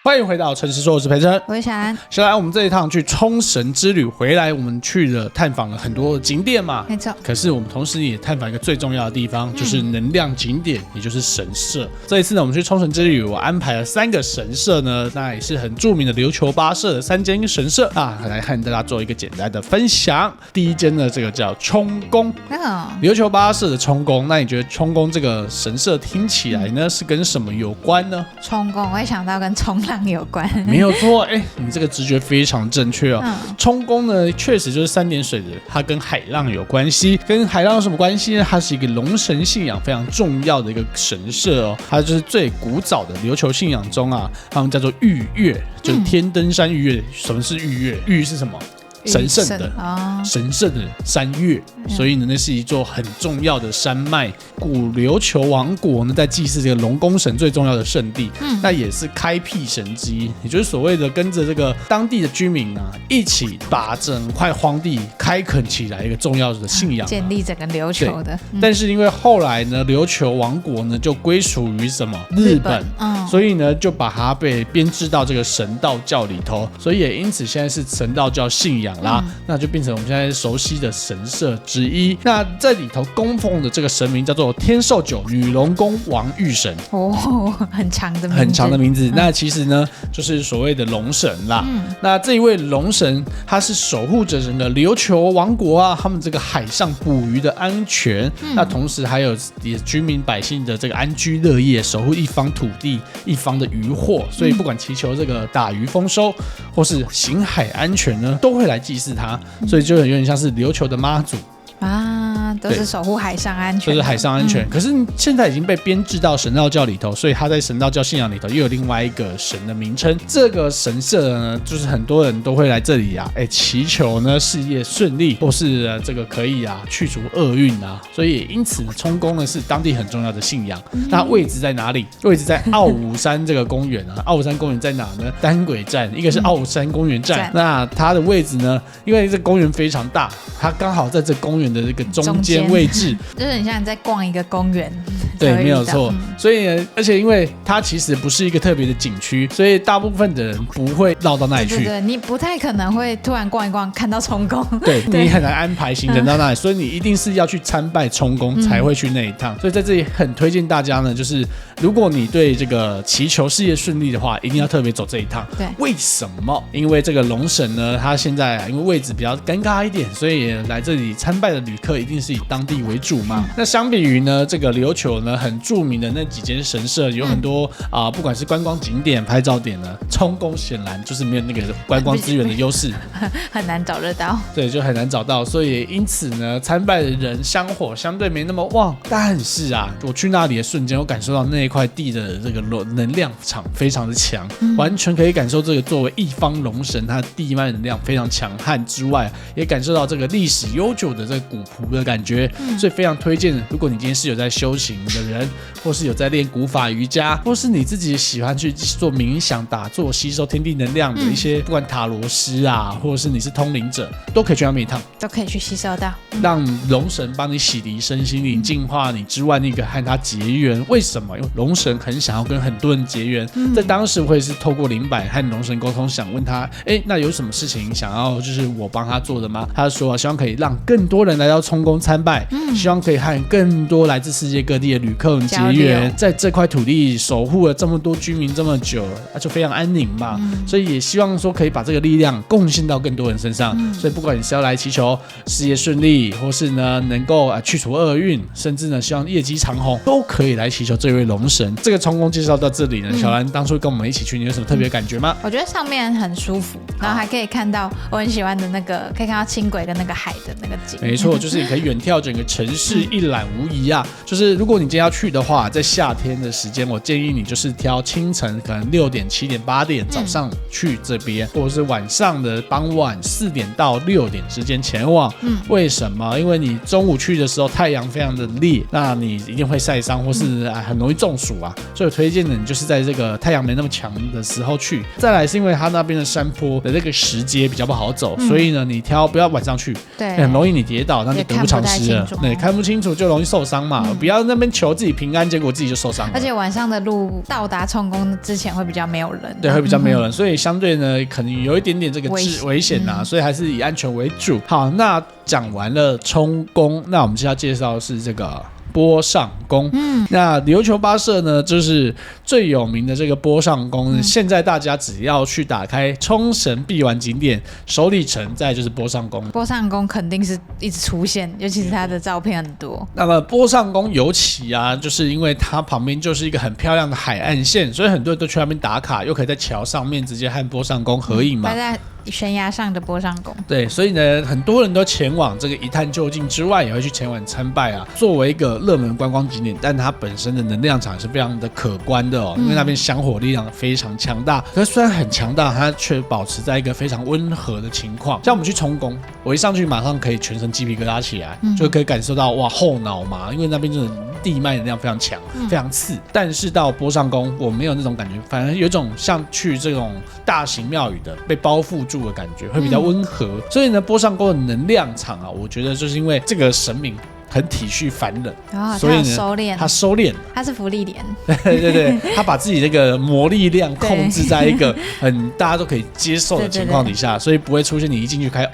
欢迎回到城市说，我是培真，我是小安。小安，我们这一趟去冲绳之旅回来，我们去了探访了很多景点嘛，没错。可是我们同时也探访一个最重要的地方，就是能量景点，也就是神社。这一次呢，我们去冲绳之旅，我安排了3个神社呢，那也是很著名的琉球八社的3间神社啊，来和大家做一个简单的分享。第一间呢，这个叫冲宫，琉球八社的冲宫。那你觉得冲宫这个神社听起来呢，是跟什么有关呢？冲宫，我会想到跟冲浪有关。没有错，你这个直觉非常正确哦。冲宫呢，确实就是3点水的，它跟海浪有关系。跟海浪有什么关系呢？它是一个龙神信仰非常重要的一个神社哦。它就是最古早的琉球信仰中啊，他们叫做御月，就是天登山御月。什么是御月？御是什么？神圣的神圣的山岳，所以呢，那是一座很重要的山脉。古琉球王国呢，在祭祀这个龙宫神最重要的圣地，那也是开辟神之一，也就是所谓的跟着这个当地的居民啊，一起把整块荒地开垦起来一个重要的信仰，建立整个琉球的。但是因为后来呢，琉球王国呢就归属于什么日本，所以呢就把它被编制到这个神道教里头，所以也因此现在是神道教信仰啦，那就变成我们现在熟悉的神社之一。那在里头供奉的这个神明叫做天寿九女龙宫王御神，很长的名字，很长的名字。那其实呢，就是所谓的龙神啦。那这一位龙神，他是守护着整个琉球王国啊，他们这个海上捕鱼的安全。那同时还有居民百姓的这个安居乐业，守护一方土地、一方的渔获。所以不管祈求这个打鱼丰收，或是行海安全呢，都会来祭祀它，所以就有点像是琉球的妈祖啊，都是守护海上安全，就是海上安全。可是现在已经被编制到神道教里头，所以他在神道教信仰里头又有另外一个神的名称。这个神社呢，就是很多人都会来这里啊，祈求呢事业顺利，或是这个可以啊去除厄运啊。所以因此呢，冲宫呢是当地很重要的信仰。那位置在哪里？位置在奥武山这个公园啊。奥武山公园在哪呢？单轨站，一个是奥武山公园站。那它的位置呢，因为这公园非常大，它刚好在这公园的这个中间位置，就是很像你在逛一个公园。对，没有错。所以呢，而且因为它其实不是一个特别的景区，所以大部分的人不会绕到那里去。对，你不太可能会突然逛一逛看到冲宫。对，你很难安排行程到那里，所以你一定是要去参拜冲宫才会去那一趟。所以在这里很推荐大家呢，就是如果你对这个祈求事业顺利的话，一定要特别走这一趟。对，为什么？因为这个龙神呢，他现在因为位置比较尴尬一点，所以来这里参拜的旅客一定是以当地为主嘛。那相比于呢，这个琉球呢很著名的那几间神社，有很多不管是观光景点、拍照点呢，冲宫显然就是没有那个观光资源的优势，很难找得到。对，就很难找到，所以因此呢，参拜的人香火相对没那么旺。但是啊，我去那里的瞬间，我感受到那一块地的这个能量场非常的强，完全可以感受这个作为一方龙神，它的地脉能量非常强悍之外，也感受到这个历史悠久的这个古朴的感觉。所以非常推荐，如果你今天是有在修行的人，或是有在练古法瑜伽，或是你自己喜欢去做冥想打坐吸收天地能量的一些，不管塔罗师啊，或者是你是通灵者，都可以去那边一趟，都可以去吸收到，让龙神帮你洗涤身心灵，净化你之外，那个和他结缘。为什么？因为龙神很想要跟很多人结缘，在当时我也是透过灵摆和龙神沟通，想问他，那有什么事情想要就是我帮他做的吗？他说希望可以让更多人来到冲宫参拜，希望可以和更多来自世界各地的旅客们结缘，在这块土地守护了这么多居民这么久，就非常安宁嘛。所以也希望说可以把这个力量贡献到更多人身上。所以不管你是要来祈求事业顺利，或是呢能够去除厄运，甚至呢希望业绩长红，都可以来祈求这位龙神。这个冲宫介绍到这里呢，小兰当初跟我们一起去，你有什么特别感觉吗？我觉得上面很舒服，然后还可以看到我很喜欢的那个，可以看到轻轨跟那个海的那个景。没错，就是你可以远眺整个城市，一览无遗啊。就是如果你今天要去的话，在夏天的时间，我建议你就是挑清晨可能6点、7点、8点早上去这边，或者是晚上的傍晚4点到6点之间前往。为什么？因为你中午去的时候太阳非常的烈，那你一定会晒伤，或是很容易中暑啊。所以我推荐的你就是在这个太阳没那么强的时候去。再来是因为它那边的山坡的这个石阶比较不好走，所以呢你不要晚上去，对，很容易你跌倒，那就得不偿失了。对，看不清楚就容易受伤嘛。不要那边求求自己平安，结果自己就受伤了。而且晚上的路到达冲宫之前会比较没有人，对，会比较没有人，所以相对呢，可能有一点点这个危险啊，所以还是以安全为主。好，那讲完了冲宫，那我们接下来介绍的是这个波上宫。那琉球八社呢，就是最有名的这个波上宫。现在大家只要去打开冲绳必玩景点首里城，再就是波上宫。波上宫肯定是一直出现，尤其是它的照片很多。那么波上宫尤其啊，就是因为它旁边就是一个很漂亮的海岸线，所以很多人都去那边打卡，又可以在桥上面直接和波上宫合影嘛。悬崖上的波上宫，对，所以呢，很多人都前往这个一探究竟之外，也会去前往参拜啊。作为一个热门观光景点，但它本身的能量场是非常的可观的哦，因为那边香火力量非常强大。可是虽然很强大，它却保持在一个非常温和的情况。像我们去冲宫，我一上去马上可以全身鸡皮疙瘩起来，就可以感受到哇后脑麻，因为那边真的地脉能量非常强，非常刺。但是到波上宫，我没有那种感觉，反而有一种像去这种大型庙宇的被包覆住的感觉，会比较温和。所以呢，波上宫的能量场啊，我觉得就是因为这个神明很体恤凡人，所以呢，他收敛，他是福利莲，对，他把自己这个魔力量控制在一个大家都可以接受的情况底下，所以不会出现你一进去开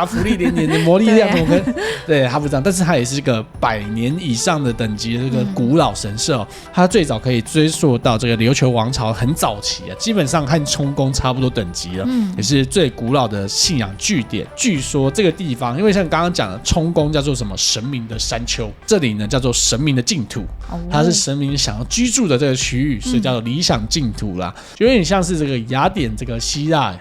福利连连的魔力量怎么跟对他不这样，但是他也是一个100年以上的等级的这个古老神社哦，它最早可以追溯到这个琉球王朝很早期啊，基本上和冲宫差不多等级了，也是最古老的信仰据点。据说这个地方，因为像刚刚讲的冲宫叫做什么神明的山丘，这里呢叫做神明的净土，它是神明想要居住的这个区域，所以叫做理想净土啦，有点像是这个雅典这个希腊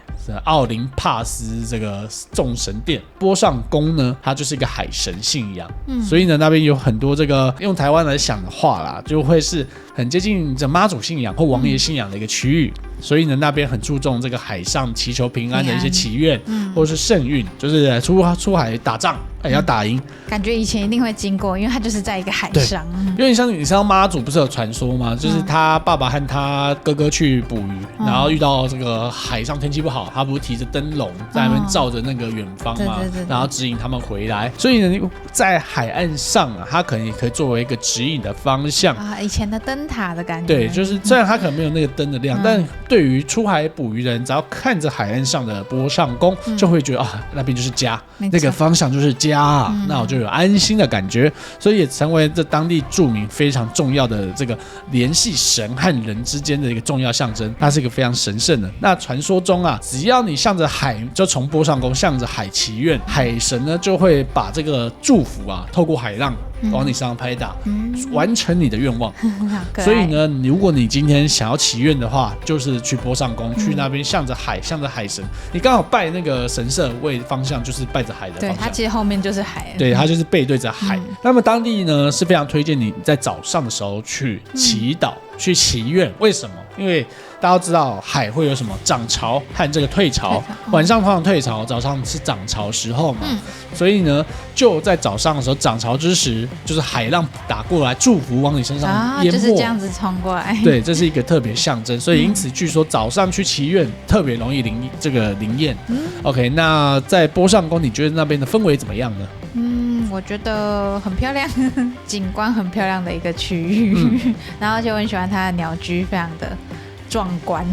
奥林帕斯这个众神殿。波上宫呢，它就是一个海神信仰，所以呢那边有很多这个用台湾来想的话啦，就会是很接近这妈祖信仰或王爷信仰的一个区域。所以呢，那边很注重这个海上祈求平安的一些祈愿，或者是圣运，就是出海打仗，要打赢。感觉以前一定会经过，因为它就是在一个海上。有点像你知道妈祖不是有传说吗？就是他爸爸和他哥哥去捕鱼，然后遇到这个海上天气不好，他不是提着灯笼在那边照着那个远方嘛，然后指引他们回来。所以呢，在海岸上啊，它可能也可以作为一个指引的方向啊，以前的灯塔的感觉。对，就是虽然它可能没有那个灯的亮，但对于出海捕鱼的人，只要看着海岸上的波上宫，就会觉得啊，那边就是家，那个方向就是家啊，那我就有安心的感觉，所以也成为这当地著名非常重要的这个联系神和人之间的一个重要象征，它是一个非常神圣的。那传说中啊，只要你向着海，就从波上宫向着海祈愿，海神呢就会把这个祝福啊，透过海浪往你身上拍打，完成你的愿望。所以呢，如果你今天想要祈愿的话，就是去波上宫，去那边向着海，向着海神。你刚好拜那个神社位方向，就是拜着海的方向。对，它其实后面就是海。对，它就是背对着海。那么当地呢是非常推荐你在早上的时候去祈祷、去祈愿。为什么？因为大家都知道海会有什么涨潮和这个退潮，晚上通常退潮，早上是涨潮时候嘛，所以呢就在早上的时候涨潮之时，就是海浪打过来，祝福往你身上淹没，就是这样子冲过来。对，这是一个特别象征，所以因此据说早上去祈愿特别容易灵验。OK， 那在波上宫，你觉得那边的氛围怎么样呢？我觉得很漂亮，景观很漂亮的一个区域，然后而且我很喜欢它的鸟居，非常的壮观。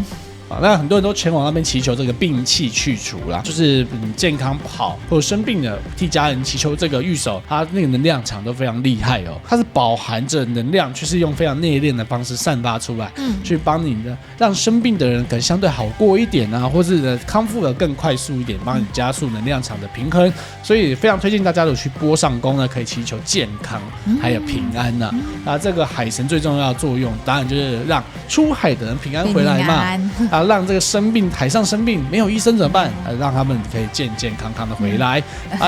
那很多人都前往那边祈求这个病气去除啦，就是健康不好或者生病的，替家人祈求这个御守，它那个能量场都非常厉害哦，它是饱含着能量，却是用非常内敛的方式散发出来，去帮你的让生病的人可能相对好过一点啊，或是康复的更快速一点，帮你加速能量场的平衡。所以非常推荐大家有去波上宫呢，可以祈求健康还有平安呐。这个海神最重要的作用，当然就是让出海的人平安回来嘛。让这个海上生病没有医生怎么办？让他们可以健健康康的回来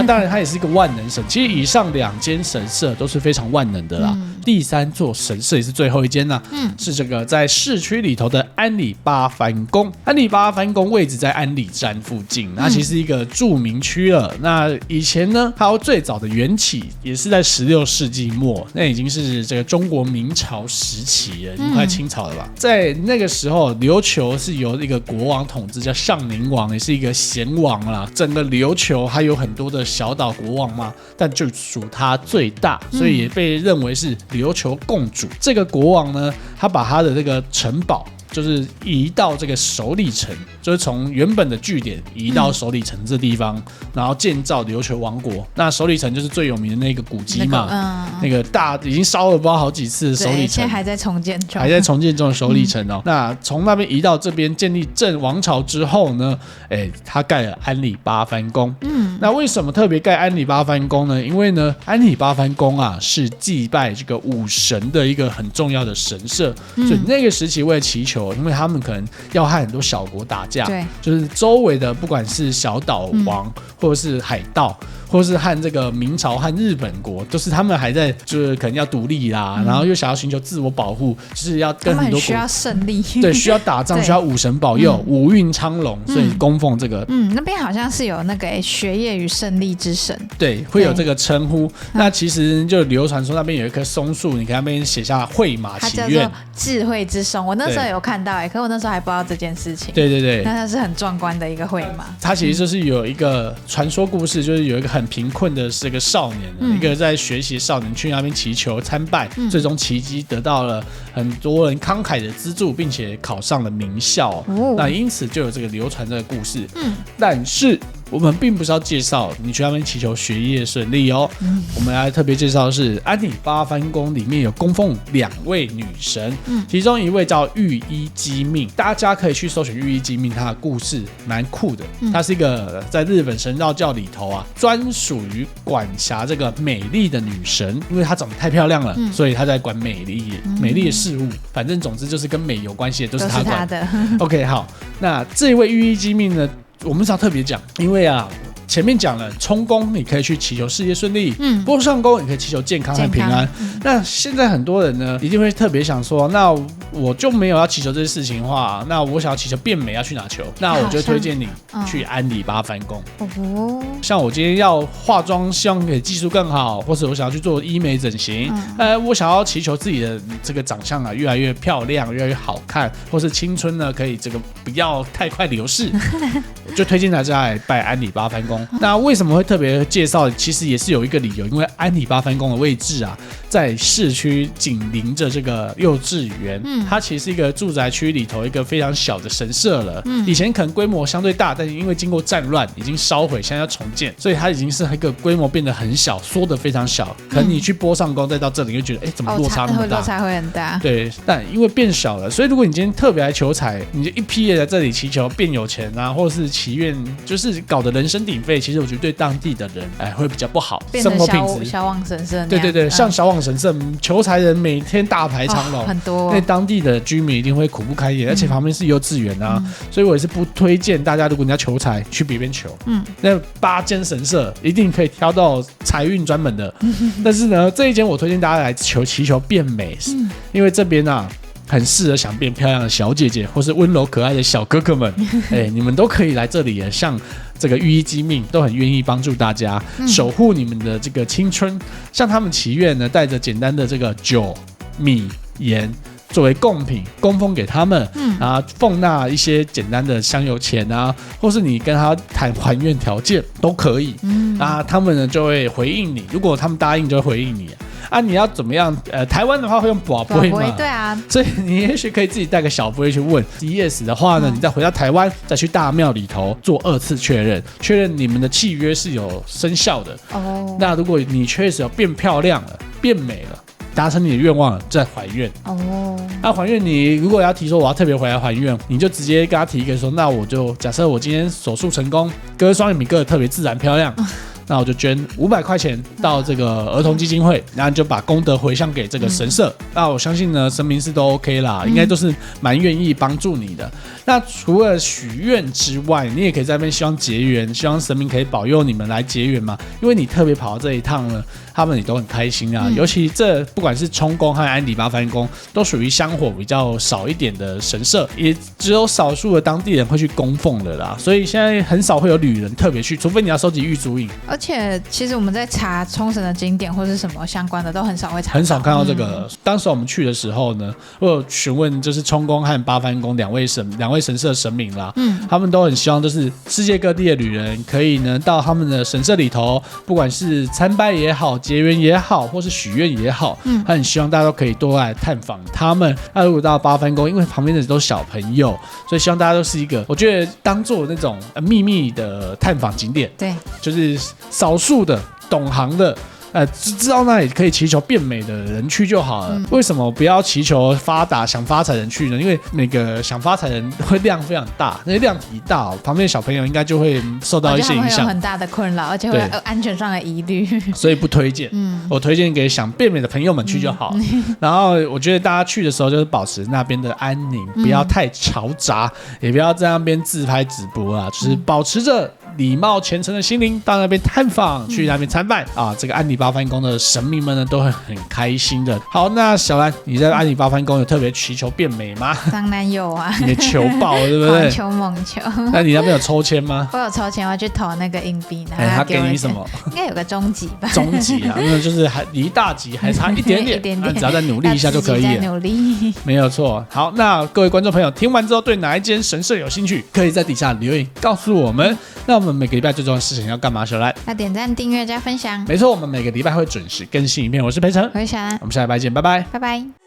当然，它也是一个万能神。其实以上2间神社都是非常万能的啦。第3座神社也是最后一间啦，是这个在市区里头的安里八幡宫。安里八幡宫位置在安里站附近，那其实是一个著名区了。那以前呢，它最早的缘起也是在16世纪末，那已经是这个中国明朝时期了，已经快清朝了吧？在那个时候，琉球是由一个国王统治，叫上宁王，也是一个贤王啦。整个琉球还有很多的小岛国王嘛，但就属它最大，所以也被认为是琉球共主。这个国王呢，他把他的这个城堡就是移到这个首里城，就是从原本的据点移到首里城这地方，然后建造琉球王国。那首里城就是最有名的那个古迹嘛，那个大已经烧了不知道好几次的首里城，现在还在重建中，的首里城哦。那从那边移到这边建立郑王朝之后呢，他盖了安里八幡宫。那为什么特别盖安里八幡宫呢？因为呢，安里八幡宫啊是祭拜这个武神的一个很重要的神社，所以那个时期为了祈求。因为他们可能要和很多小国打架，对，就是周围的不管是小岛王，或者是海盗，或是和这个明朝和日本国，都是他们还在就是可能要独立啦，然后又想要寻求自我保护，就是要跟很多国需要胜利，对，需要打仗，需要武神保佑，武运昌隆，所以供奉这个。那边好像是有那个学业与胜利之神，对，会有这个称呼。那其实就流传说那边有一棵松树，你可以那边写下会马祈愿，它叫做智慧之松。我那时候有看到可我那时候还不知道这件事情。对，那它是很壮观的一个会马。它其实就是有一个传说故事，就是有一个很贫困的这个少年，一个在学习的少年去那边祈求参拜，最终奇迹得到了很多人慷慨的资助，并且考上了名校。那因此就有这个流传这个故事。但是我们并不是要介绍你去那边祈求学业顺利哦，我们来特别介绍的是安里八幡宫里面有供奉2位女神，其中一位叫御医姬命，大家可以去搜寻御医姬命，她的故事蛮酷的。她是一个在日本神道教里头啊，专属于管辖这个美丽的女神，因为她长得太漂亮了，所以她在管美丽的事物。反正总之就是跟美有关系的都是她管的。OK， 好，那这位御医姬命呢？我们是要特别讲，因为啊，前面讲了冲宫你可以去祈求事业顺利，波上宫你可以祈求健康和平安。那现在很多人呢，一定会特别想说，那我就没有要祈求这些事情的话，那我想要祈求变美要去哪求？那我就推荐你去安里八幡宫。像我今天要化妆，希望可以技术更好，或者我想要去做医美整形，我想要祈求自己的这个长相啊越来越漂亮，越来越好看，或是青春呢可以这个不要太快流逝。就推荐大家来拜安里八幡宫。那为什么会特别介绍？其实也是有一个理由，因为安里八幡宫的位置啊，在市区紧邻着这个幼稚园，它其实是一个住宅区里头一个非常小的神社了。以前可能规模相对大，但是因为经过战乱已经烧毁，现在要重建，所以它已经是一个规模变得很小，缩得非常小。可能你去波上宫再到这里，就觉得怎么落差那么大？落差会很大。对，但因为变小了，所以如果你今天特别来求财，你就一批也在这里祈求变有钱啊，或者是祈愿就是搞得人声鼎沸，其实我觉得对当地的人会比较不好，生活品质。小望神社，对，像小望神社求财人每天大排长龙，很多，因为当地的居民一定会苦不堪言，而且旁边是幼稚园啊，所以我也是不推荐大家，如果你要求财去别边求，那8间神社一定可以挑到财运专门的，但是呢，这一间我推荐大家来祈求变美，因为这边啊。很适合想变漂亮的小姐姐，或是温柔可爱的小哥哥们，你们都可以来这里，像这个御医姬命都很愿意帮助大家，守护你们的这个青春。像他们祈愿呢，带着简单的这个酒、米、盐作为贡品供奉给他们，奉纳一些简单的香油钱啊，或是你跟他谈还愿条件都可以，他们呢就会回应你，如果他们答应就会回应你。你要怎么样？台湾的话会用宝贝嘛？对啊，所以你也许可以自己带个小杯去问 ，yes 的话呢，你再回到台湾，再去大庙里头做2次确认你们的契约是有生效的。那如果你确实有变漂亮了、变美了，达成你的愿望了，再还愿。还愿你如果要提说我要特别回来还愿，你就直接跟他提一个说，那我就假设我今天手术成功，割双眼皮割得特别自然漂亮。那我就捐500块钱到这个儿童基金会，然后就把功德回向给这个神社。那我相信呢，神明是都 OK 啦，应该都是蛮愿意帮助你的。那除了许愿之外，你也可以在那边希望结缘，希望神明可以保佑你们来结缘嘛。因为你特别跑到这一趟呢，他们也都很开心啊。尤其这不管是冲宫和安里八幡宫，都属于香火比较少一点的神社，也只有少数的当地人会去供奉的啦。所以现在很少会有旅人特别去，除非你要收集玉足印。且其实我们在查冲绳的景点或是什么相关的，都很少会查到，很少看到这个。当时我们去的时候呢，我有询问就是冲宫和八幡宫两位神社神明啦，他们都很希望就是世界各地的旅人可以呢到他们的神社里头，不管是参拜也好、结缘也好，或是许愿也好，他很希望大家都可以多来探访他们。那如果到八幡宫，因为旁边的都是小朋友，所以希望大家都是一个，我觉得当做那种秘密的探访景点，对，就是少数的懂行的。知道那里可以祈求变美的人去就好了。为什么不要祈求发达想发财人去呢？因为那个想发财人会量非常大，那量体一大，旁边的小朋友应该就会受到一些影响，会有很大的困扰，而且会有安全上的疑虑，所以不推荐。我推荐给想变美的朋友们去就好。然后我觉得大家去的时候就是保持那边的安宁，不要太嘈杂，也不要在那边自拍直播啊，就是保持着礼貌虔诚的心灵到那边探访，去那边参拜啊！这个安里八幡宫的神明们呢，都会很开心的。好，那小兰，你在安里八幡宫有特别祈求变美吗？当然有啊，你的求爆对不对？狂求猛求。那你那边有抽签吗？我有抽签，我去投那个硬币，然后他给你什么？应该有个终极吧？终极啊，那就是还离大吉还差一点点，一点点，只要再努力一下就可以了。努力，没有错。好，那各位观众朋友，听完之后对哪一间神社有兴趣，可以在底下留言告诉我们。那我们每个礼拜最重要的事情要干嘛？小兰，要点赞、订阅、加分享。没错，我们每个礼拜会准时更新影片。我是培成，我是小兰，我们下礼拜见，拜拜，拜拜。